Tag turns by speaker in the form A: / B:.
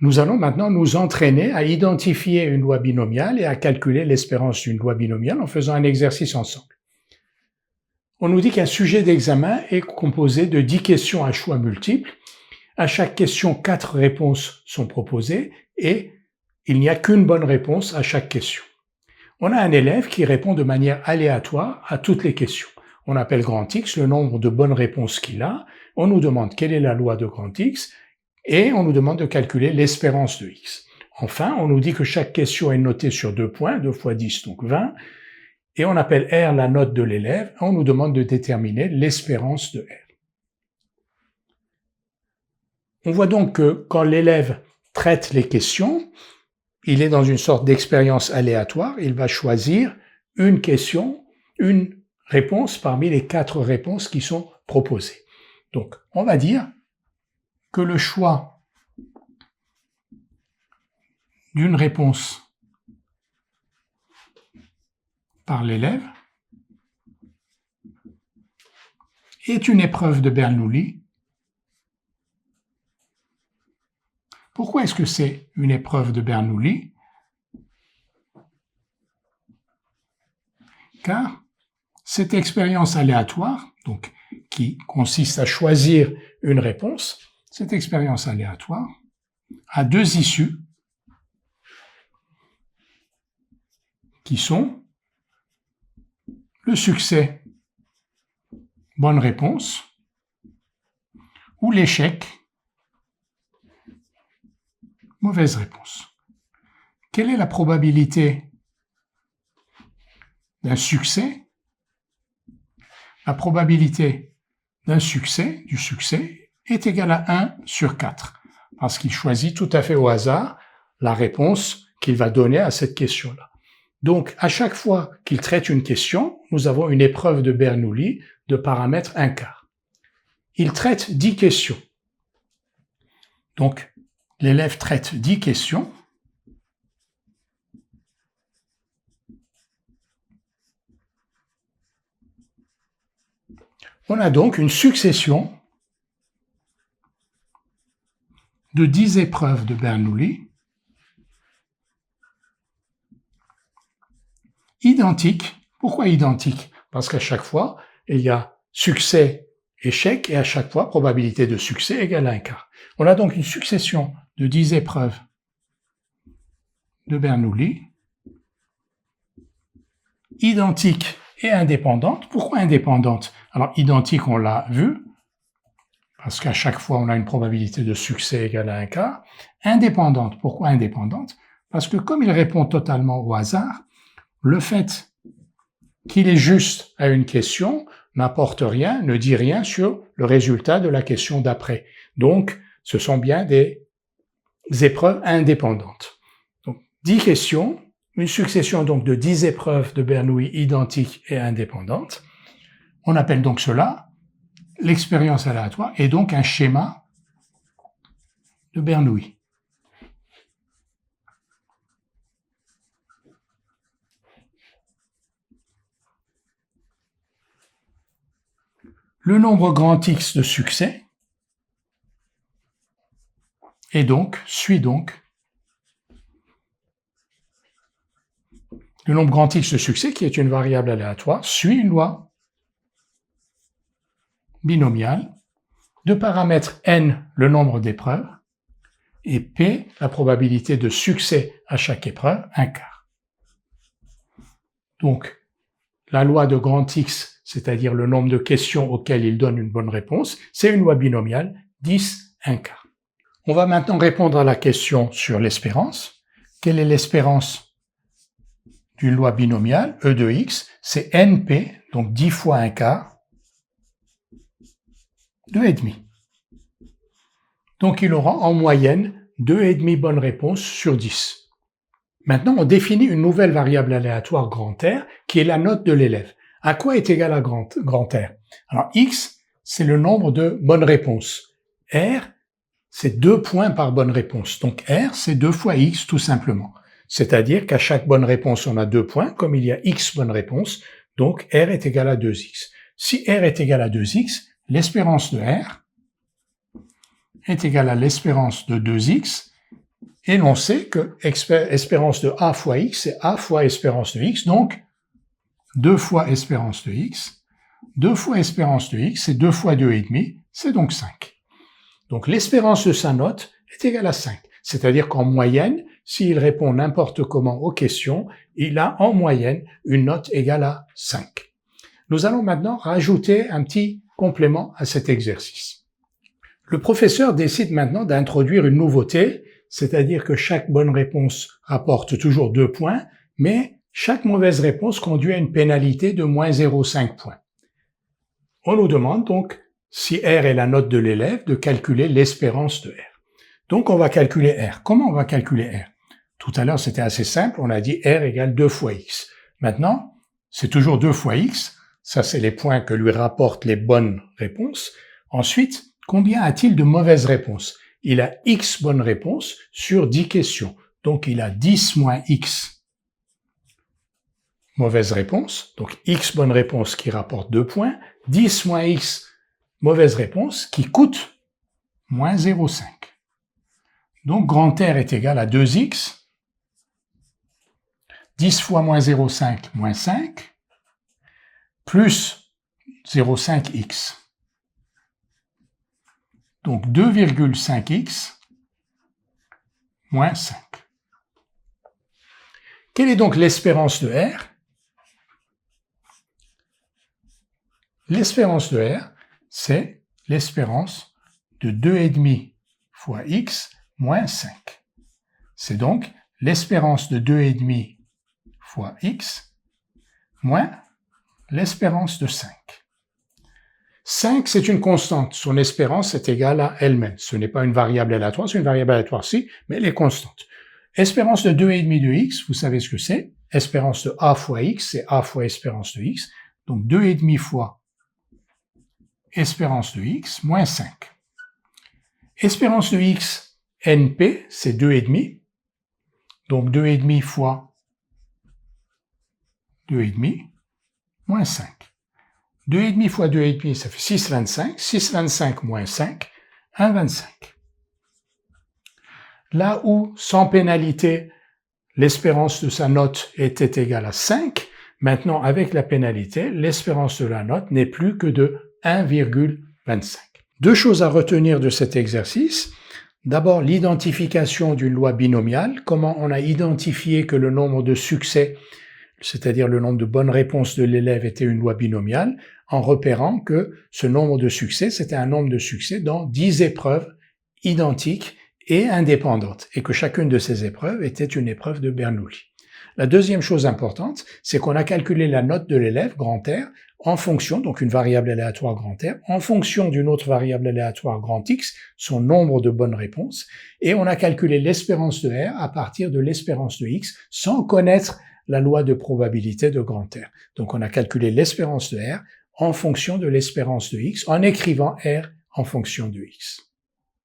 A: Nous allons maintenant nous entraîner à identifier une loi binomiale et à calculer l'espérance d'une loi binomiale en faisant un exercice ensemble. On nous dit qu'un sujet d'examen est composé de 10 questions à choix multiples. À chaque question, 4 réponses sont proposées et il n'y a qu'une bonne réponse à chaque question. On a un élève qui répond de manière aléatoire à toutes les questions. On appelle grand X le nombre de bonnes réponses qu'il a. On nous demande quelle est la loi de grand X et on nous demande de calculer l'espérance de X. Enfin, on nous dit que chaque question est notée sur 2 points, 2 fois 10, donc 20, et on appelle R la note de l'élève. On nous demande de déterminer l'espérance de R. On voit donc que quand l'élève traite les questions, il est dans une sorte d'expérience aléatoire. Il va choisir une question, une réponse parmi les 4 réponses qui sont proposées. Donc, on va dire que le choix d'une réponse par l'élève est une épreuve de Bernoulli. Pourquoi est-ce que c'est une épreuve de Bernoulli? Car cette expérience aléatoire, donc qui consiste à choisir une réponse, cette expérience aléatoire a 2 issues qui sont le succès, bonne réponse, ou l'échec, mauvaise réponse. Quelle est la probabilité d'un succès? La probabilité d'un succès, du succès, est égale à 1 sur 4, parce qu'il choisit tout à fait au hasard la réponse qu'il va donner à cette question-là. Donc, à chaque fois qu'il traite une question, nous avons une épreuve de Bernoulli de paramètre 1/4. Il traite 10 questions. Donc, l'élève traite 10 questions. On a donc une succession de 10 épreuves de Bernoulli identiques. Pourquoi identiques? Parce qu'à chaque fois, il y a succès, échec, et à chaque fois, probabilité de succès égale à 1/4. On a donc une succession de 10 épreuves de Bernoulli identiques et indépendantes. Pourquoi indépendantes? Alors, identiques, on l'a vu, parce qu'à chaque fois, on a une probabilité de succès égale à 1/4. Indépendante, pourquoi indépendante? Parce que comme il répond totalement au hasard, le fait qu'il est juste à une question n'apporte rien, ne dit rien sur le résultat de la question d'après. Donc, ce sont bien des épreuves indépendantes. Donc, 10 questions, une succession donc de 10 épreuves de Bernoulli identiques et indépendantes. On appelle donc cela l'expérience aléatoire et donc un schéma de Bernoulli. Le nombre grand X de succès suit donc le nombre grand X de succès, qui est une variable aléatoire, suit une loi binomiale de paramètres n, le nombre d'épreuves, et p, la probabilité de succès à chaque épreuve, 1/4. Donc, la loi de grand X, c'est-à-dire le nombre de questions auxquelles il donne une bonne réponse, c'est une loi binomiale, 10, 1/4. On va maintenant répondre à la question sur l'espérance. Quelle est l'espérance d'une loi binomiale, E de X? C'est NP, donc 10 fois 1/4, 2,5. Donc il aura en moyenne 2,5 bonnes réponses sur 10. Maintenant, on définit une nouvelle variable aléatoire grand R, qui est la note de l'élève. À quoi est égal à grand R? Alors, X, c'est le nombre de bonnes réponses. R, c'est 2 points par bonne réponse. Donc, R, c'est 2 fois X, tout simplement. C'est-à-dire qu'à chaque bonne réponse, on a 2 points, comme il y a X bonnes réponses, donc R est égal à 2X. Si R est égal à 2X, l'espérance de R est égale à l'espérance de 2X Et l'on sait que espérance de a fois x, c'est a fois espérance de x, donc 2 fois espérance de x. 2 fois espérance de x, c'est 2 fois 2,5, c'est donc 5. Donc l'espérance de sa note est égale à 5. C'est-à-dire qu'en moyenne, s'il répond n'importe comment aux questions, il a en moyenne une note égale à 5. Nous allons maintenant rajouter un petit complément à cet exercice. Le professeur décide maintenant d'introduire une nouveauté, c'est-à-dire que chaque bonne réponse rapporte toujours 2 points, mais chaque mauvaise réponse conduit à une pénalité de moins 0,5 points. On nous demande donc, si R est la note de l'élève, de calculer l'espérance de R. Donc on va calculer R. Comment on va calculer R? Tout à l'heure c'était assez simple, on a dit R égale 2 fois X. Maintenant, c'est toujours 2 fois X, ça c'est les points que lui rapportent les bonnes réponses. Ensuite, combien a-t-il de mauvaises réponses? Il a X bonnes réponses sur 10 questions. Donc il a 10 moins X mauvaises réponses, donc X bonnes réponses qui rapportent 2 points, 10 moins X mauvaises réponses qui coûtent moins 0,5. Donc grand R est égal à 2X, 10 fois moins 0,5 moins 5, plus 0,5X. Donc 2,5X moins 5. Quelle est donc l'espérance de R? L'espérance de R, c'est l'espérance de 2,5 fois X moins 5. C'est donc l'espérance de 2,5 fois X moins l'espérance de 5. 5, c'est une constante. Son espérance est égale à elle-même. Ce n'est pas une variable aléatoire, c'est une variable aléatoire si, mais elle est constante. Espérance de 2,5 de x, vous savez ce que c'est. Espérance de a fois x, c'est a fois espérance de x. Donc 2,5 fois espérance de x moins 5. Espérance de x, NP, c'est 2,5. Donc 2,5 fois 2,5 moins 5. 2,5 fois 2,5, ça fait 6,25. 6,25 moins 5, 1,25. Là où, sans pénalité, l'espérance de sa note était égale à 5, maintenant, avec la pénalité, l'espérance de la note n'est plus que de 1,25. Deux choses à retenir de cet exercice. D'abord, l'identification d'une loi binomiale, comment on a identifié que le nombre de succès, c'est-à-dire le nombre de bonnes réponses de l'élève était une loi binomiale, en repérant que ce nombre de succès, c'était un nombre de succès dans 10 épreuves identiques et indépendantes, et que chacune de ces épreuves était une épreuve de Bernoulli. La deuxième chose importante, c'est qu'on a calculé la note de l'élève, grand R, en fonction, donc une variable aléatoire grand R, en fonction d'une autre variable aléatoire grand X, son nombre de bonnes réponses, et on a calculé l'espérance de R à partir de l'espérance de X, sans connaître la loi de probabilité de grand R. Donc on a calculé l'espérance de R en fonction de l'espérance de X, en écrivant R en fonction de X.